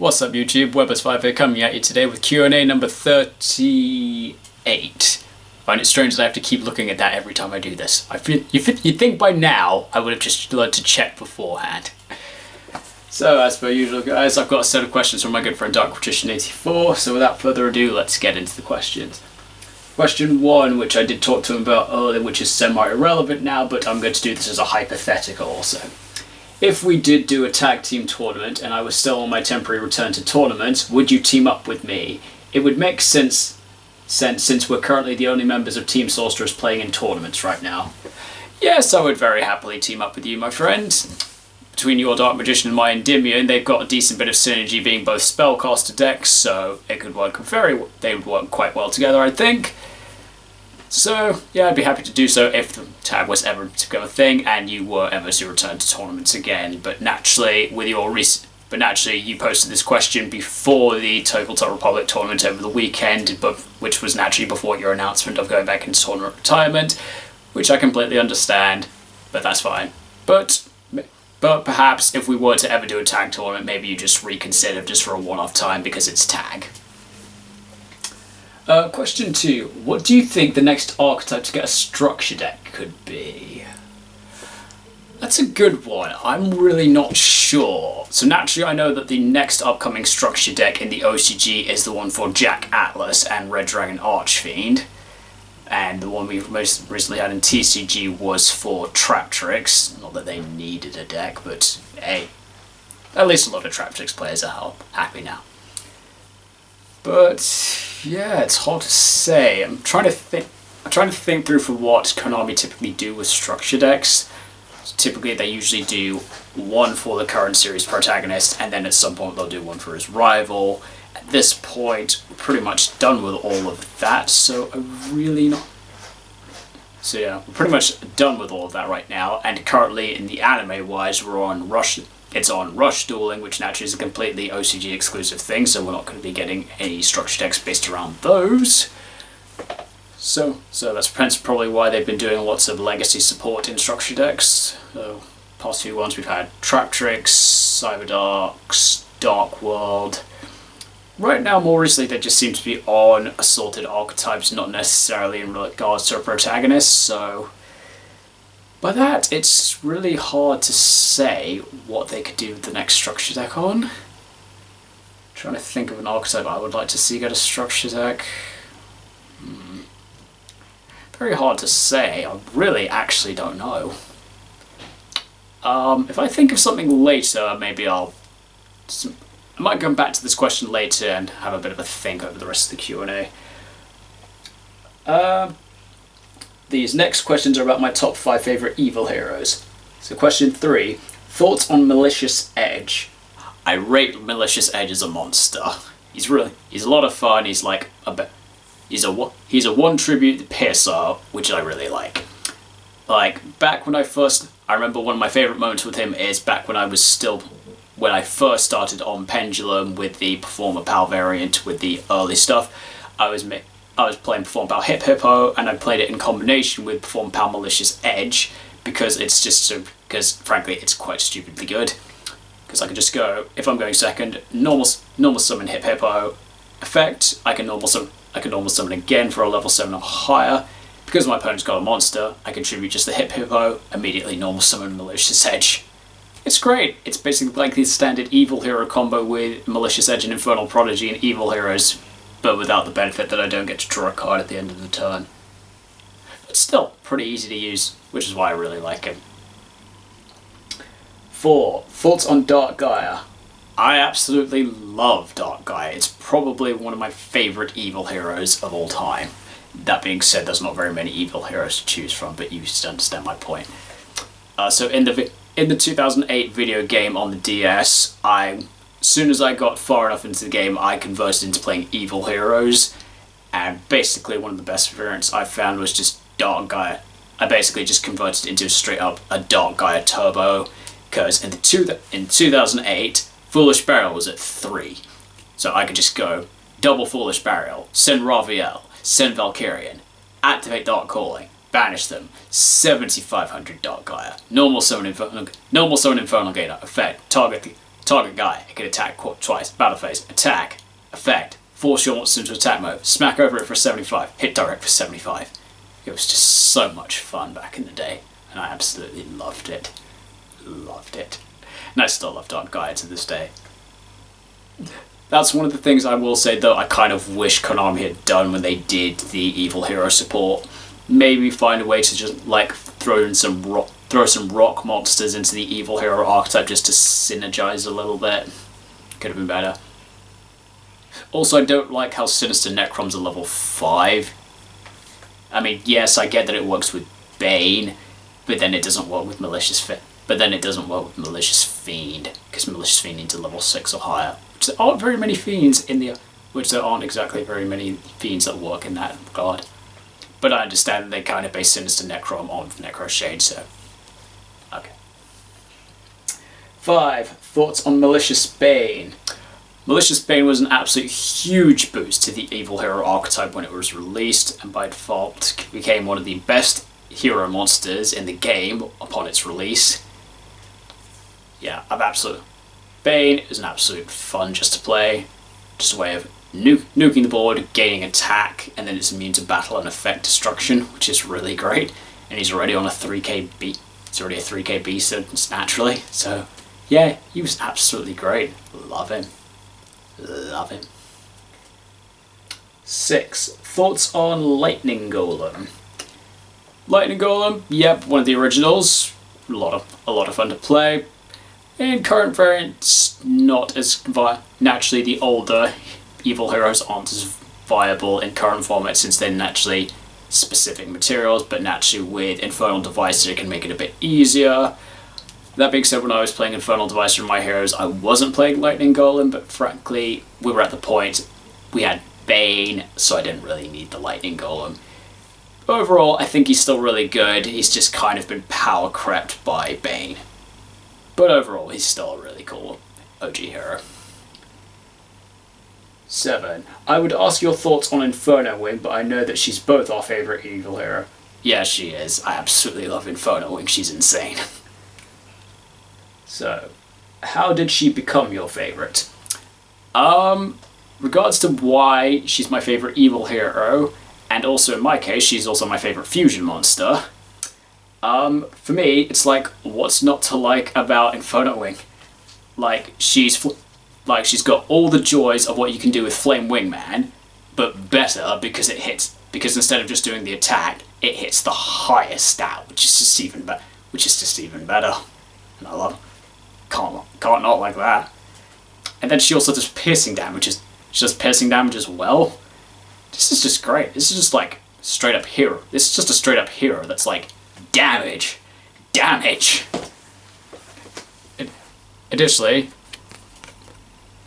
What's up YouTube, Webberz05 here coming at you today with Q&A number 38. I find it strange that I have to keep looking at that every time I do this. You'd think by now I would have just learned to check beforehand. So as per usual guys, I've got a set of questions from my good friend DarkPatrician84, so without further ado, let's get into the questions. Question 1, which I did talk to him about earlier, which is semi-irrelevant now, but I'm going to do this as a hypothetical also. If we did do a tag team tournament and I was still on my temporary return to tournament, would you team up with me? It would make sense since we're currently the only members of Team Sorceress playing in tournaments right now. Yes, I would very happily team up with you, my friend. Between your Dark Magician and my Endymion, they've got a decent bit of synergy being both spellcaster decks, so it could work they would work quite well together, I think. So, yeah, I'd be happy to do so if the tag was ever to become a thing and you were ever to return to tournaments again. But naturally, you posted this question before the Tabletop Republic tournament over the weekend, which was naturally before your announcement of going back into tournament retirement, which I completely understand, but that's fine. But perhaps if we were to ever do a tag tournament, maybe you just reconsider just for a one-off time because it's tag. Question 2. What do you think the next archetype to get a structure deck could be? That's a good one. I'm really not sure. So naturally I know that the next upcoming structure deck in the OCG is the one for Jack Atlas and Red Dragon Archfiend. And the one we most recently had in TCG was for Traptrix. Not that they needed a deck, but hey, at least a lot of Traptrix players are happy now. But yeah, it's hard to say. I'm trying to think through for what Konami typically do with structure decks. Typically they usually do one for the current series protagonist, and then at some point they'll do one for his rival. At this point, we're pretty much done with all of that, so we're pretty much done with all of that right now, and currently in the anime wise we're on Rush. It's on Rush Dueling, which naturally is a completely OCG exclusive thing, so we're not going to be getting any structure decks based around those. So that's probably why they've been doing lots of legacy support in structure decks. So past few ones we've had Traptrix, Cyberdarks, Dark World. Right now, more recently, they just seem to be on assorted archetypes, not necessarily in regards to a protagonist, so by that, it's really hard to say what they could do with the next structure deck on. Trying to think of an archetype I would like to see get a structure deck. Very hard to say. I really actually don't know. If I think of something later, maybe I might come back to this question later and have a bit of a think over the rest of the Q&A. These next questions are about my top 5 favourite evil heroes. So question 3, thoughts on Malicious Edge? I rate Malicious Edge as a monster. He's a lot of fun. He's like he's a one tribute piercer, which I really like. Like back when I remember one of my favourite moments with him is back when I first started on Pendulum with the Performer Pal variant with the early stuff. I was playing Perform Pal Hip Hippo, and I played it in combination with Perform Pal Malicious Edge because frankly it's quite stupidly good. Because I can just go, if I'm going second, normal summon Hip Hippo effect. I can normal summon again for a level 7 or higher. Because my opponent's got a monster, I can tribute just the Hip Hippo, immediately normal summon Malicious Edge. It's great. It's basically like the standard evil hero combo with Malicious Edge and Infernal Prodigy and evil heroes, but without the benefit that I don't get to draw a card at the end of the turn. But still, pretty easy to use, which is why I really like him. 4. Thoughts on Dark Gaia? I absolutely love Dark Gaia. It's probably one of my favourite evil heroes of all time. That being said, there's not very many evil heroes to choose from, but you still understand my point. So in the 2008 video game on the DS, as soon as I got far enough into the game, I converted into playing evil heroes, and basically one of the best variants I found was just Dark Gaia. I basically just converted into straight up a Dark Gaia Turbo, because in 2008, Foolish Burial was at 3. So I could just go double Foolish Burial, send Raviel, send Valkyrian, activate Dark Calling, banish them, 7500 Dark Gaia, normal summon Infernal Gainer, effect, Target guy, it can attack twice. Battle phase, attack, effect, force your monster into attack mode, smack over it for 75, hit direct for 75. It was just so much fun back in the day, and I absolutely loved it. Loved it. And I still love Target Guy to this day. That's one of the things I will say though I kind of wish Konami had done when they did the Evil Hero support. Maybe find a way to just like throw some rock monsters into the Evil Hero archetype just to synergize a little bit. Could have been better. Also, I don't like how Sinister Necrom's a level 5. I mean, yes, I get that it works with Bane, but then it doesn't work with Malicious Fiend. Because Malicious Fiend needs a level 6 or higher. Which there aren't very many fiends in the... Which there aren't exactly very many fiends that work in that regard. But I understand that they kind of base Sinister Necrom on Necro Shade, so... Okay. 5. Thoughts on Malicious Bane. Malicious Bane was an absolute huge boost to the Evil Hero archetype when it was released, and by default became one of the best hero monsters in the game upon its release. Yeah, Bane is an absolute fun just to play. Just a way of nuking the board, gaining attack, and then it's immune to battle and effect destruction, which is really great. And he's already on a 3k beat. He's already a 3k beast naturally. So yeah, he was absolutely great. Love him. Love him. 6. Thoughts on Lightning Golem. Lightning Golem, yep, one of the originals. A lot of fun to play. In current variants, not as naturally the older Evil Heroes aren't as viable in current format since they're naturally specific materials, but naturally with Infernal Devices it can make it a bit easier. That being said, when I was playing Infernal Devices in my heroes, I wasn't playing Lightning Golem, but frankly, we were at the point we had Bane, so I didn't really need the Lightning Golem. Overall, I think he's still really good. He's just kind of been power crept by Bane. But overall, he's still a really cool OG hero. 7. I would ask your thoughts on Inferno Wing, but I know that she's both our favourite evil hero. Yeah, she is. I absolutely love Inferno Wing. She's insane. So, how did she become your favourite? Regards to why she's my favourite evil hero, and also in my case, she's also my favourite fusion monster. For me, it's like, what's not to like about Inferno Wing? Like, she's got all the joys of what you can do with Flame Wingman, but better because because instead of just doing the attack, it hits the highest stat, which is just even better. And I love it. Can't not like that. And then she also does piercing damage. She does piercing damage as well. This is just great. This is just like straight up hero. This is just a straight up hero that's like damage. Additionally,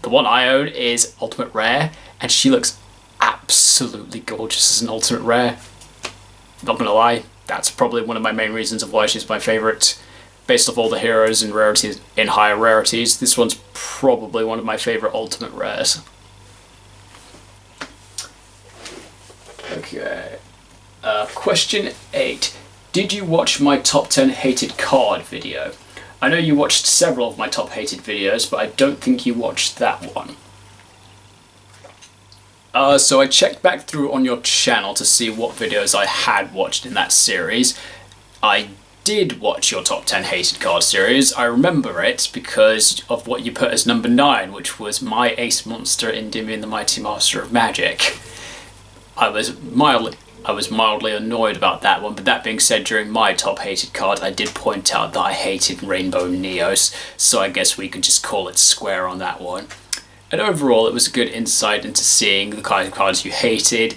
the one I own is Ultimate Rare, and she looks absolutely gorgeous as an Ultimate Rare. Not gonna lie, that's probably one of my main reasons of why she's my favourite. Based off all the heroes and rarities in higher rarities, this one's probably one of my favourite Ultimate Rares. Okay. Question 8. Did you watch my top 10 hated card video? I know you watched several of my top hated videos, but I don't think you watched that one. So I checked back through on your channel to see what videos I had watched in that series. I did watch your top 10 hated card series. I remember it because of what you put as number 9, which was my ace monster Endymion the Mighty Master of Magic. I was mildly annoyed about that one, but that being said, during my top hated card, I did point out that I hated Rainbow Neos, so I guess we could just call it square on that one. And overall, it was a good insight into seeing the kind of cards you hated.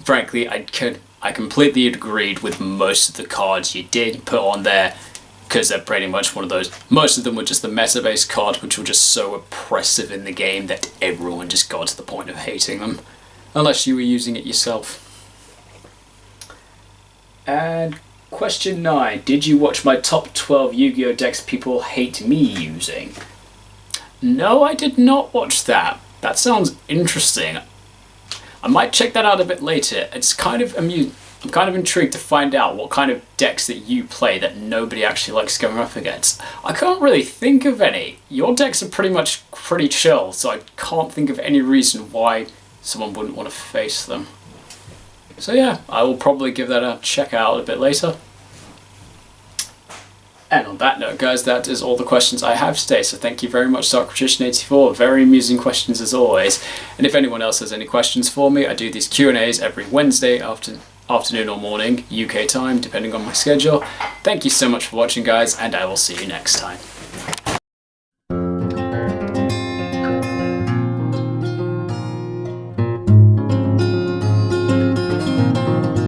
Frankly, I completely agreed with most of the cards you did put on there, because they're pretty much one of those. Most of them were just the meta-based cards, which were just so oppressive in the game that everyone just got to the point of hating them, unless you were using it yourself. And question 9, did you watch my top 12 Yu-Gi-Oh! Decks people hate me using? No, I did not watch that. That sounds interesting. I might check that out a bit later. It's kind of I'm kind of intrigued to find out what kind of decks that you play that nobody actually likes going up against. I can't really think of any. Your decks are pretty chill, so I can't think of any reason why someone wouldn't want to face them. So yeah, I will probably give that a check out a bit later. And on that note, guys, that is all the questions I have today. So thank you very much, Darkmagician84. Very amusing questions as always. And if anyone else has any questions for me, I do these Q&As every Wednesday afternoon or morning, UK time, depending on my schedule. Thank you so much for watching, guys, and I will see you next time.